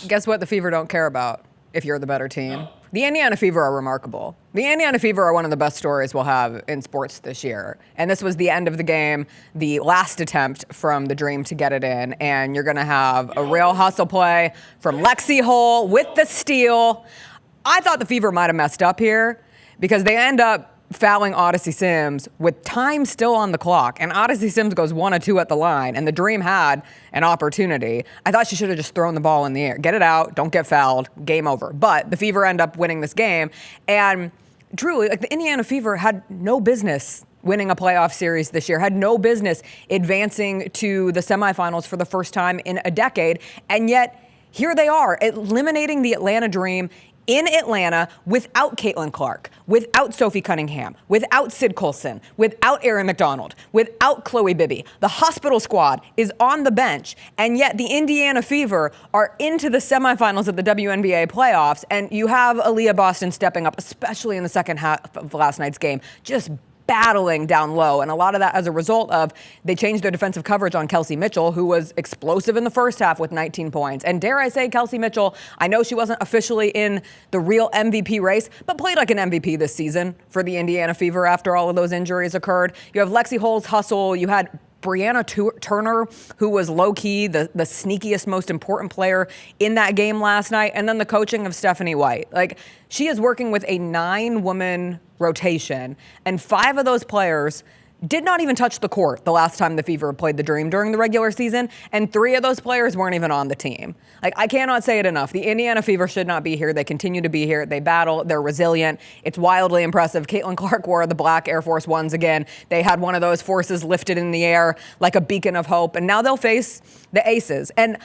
Guess what the Fever don't care about if you're the better team? The Indiana Fever are remarkable. The Indiana Fever are one of the best stories we'll have in sports this year. And this was the end of the game, the last attempt from the Dream to get it in. And you're going to have a real hustle play from Lexi Hull with the steal. I thought the Fever might have messed up here because they end up fouling Odyssey Sims with time still on the clock. And Odyssey Sims goes 1 of 2 at the line, and the Dream had an opportunity. I thought she should have just thrown the ball in the air. Get it out, don't get fouled, game over. But the Fever end up winning this game. And truly, like, the Indiana Fever had no business winning a playoff series this year, had no business advancing to the semifinals for the first time in a decade. And yet, here they are, eliminating the Atlanta Dream in Atlanta without Caitlin Clark, without Sophie Cunningham, without Sid Colson, without Erin McDonald, without Chloe Bibby. The hospital squad is on the bench, and yet the Indiana Fever are into the semifinals of the WNBA playoffs, and you have Aaliyah Boston stepping up, especially in the second half of last night's game, just battling down low. And a lot of that as a result of they changed their defensive coverage on Kelsey Mitchell, who was explosive in the first half with 19 points. And dare I say, Kelsey Mitchell, I know she wasn't officially in the real MVP race, but played like an MVP this season for the Indiana Fever after all of those injuries occurred. You have Lexi Hull's hustle. You had Brianna Turner, who was low-key the sneakiest, most important player in that game last night. And then the coaching of Stephanie White. Like, she is working with a 9-woman rotation, and 5 of those players did not even touch the court the last time the Fever played the Dream during the regular season, and 3 of those players weren't even on the team. Like, I cannot say it enough. The Indiana Fever should not be here. They continue to be here. They battle. They're resilient. It's wildly impressive. Caitlin Clark wore the black Air Force Ones again. They had one of those forces lifted in the air like a beacon of hope, and now they'll face the Aces. And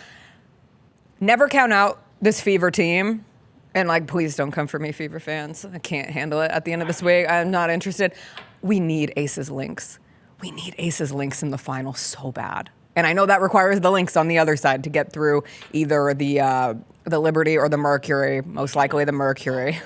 never count out this Fever team. And, like, please don't come for me, Fever fans. I can't handle it at the end of this week. I'm not interested. We need Aces links. We need Aces links in the final so bad. And I know that requires the links on the other side to get through either the Liberty or the Mercury, most likely the Mercury.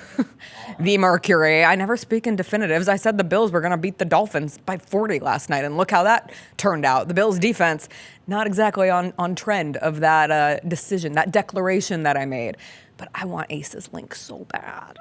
The Mercury. I never speak in definitives. I said the Bills were going to beat the Dolphins by 40 last night, and look how that turned out. The Bills' defense, not exactly on trend of that decision, that declaration that I made. But I want Aces links so bad.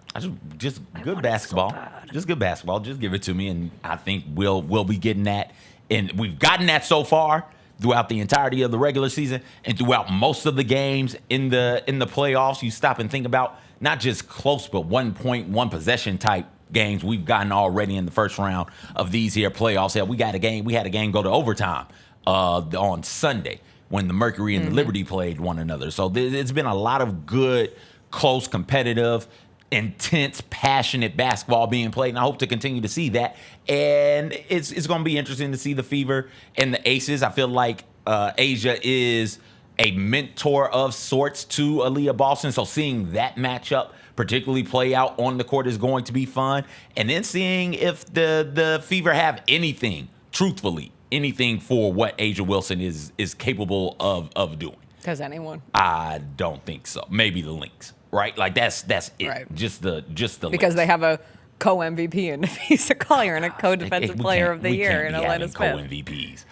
Just good basketball. Just good basketball. Just give it to me, and I think we'll be getting that. And we've gotten that so far throughout the entirety of the regular season and throughout most of the games in the playoffs. You stop and think about not just close, but 1 point, 1 possession type games we've gotten already in the first round of these here playoffs. Hell, we had a game go to overtime on Sunday when the Mercury and the Liberty played one another. So it's been a lot of good, close, competitive, intense, passionate basketball being played, and I hope to continue to see that. And it's going to be interesting to see the Fever and the Aces. I feel like Asia is a mentor of sorts to Aaliyah Boston, so seeing that matchup particularly play out on the court is going to be fun. And then seeing if the Fever have anything, truthfully, anything for what Asia Wilson is capable of doing. Has anyone? I don't think so. Maybe the Lynx, right? Like that's it. Right. Just the because Lynx. they have a co-MVP in Nafisa Collier and a co-defensive player of the year in Elena Smith. Co-MVPs.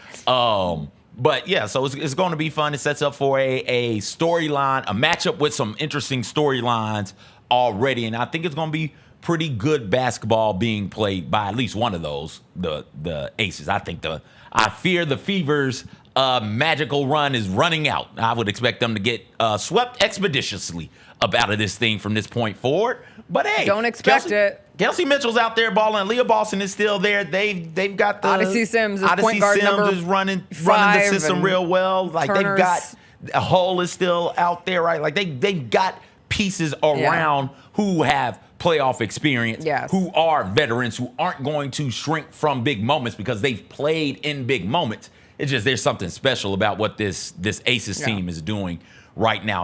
But yeah, so it's going to be fun. It sets up for a storyline, a matchup with some interesting storylines already, and I think it's going to be pretty good basketball being played by at least one of those, the Aces. I fear the Fever's magical run is running out. I would expect them to get swept expeditiously up out of this thing from this point forward. But hey, don't expect it. Kelsey Mitchell's out there balling. Leah Boston is still there. They've got the Odyssey Sims is point guard is running the system real well. Like Turner's, they've got Hull is still out there, right? Like they've got pieces around who have playoff experience, who are veterans, who aren't going to shrink from big moments because they've played in big moments. It's just there's something special about what this Aces team is doing right now.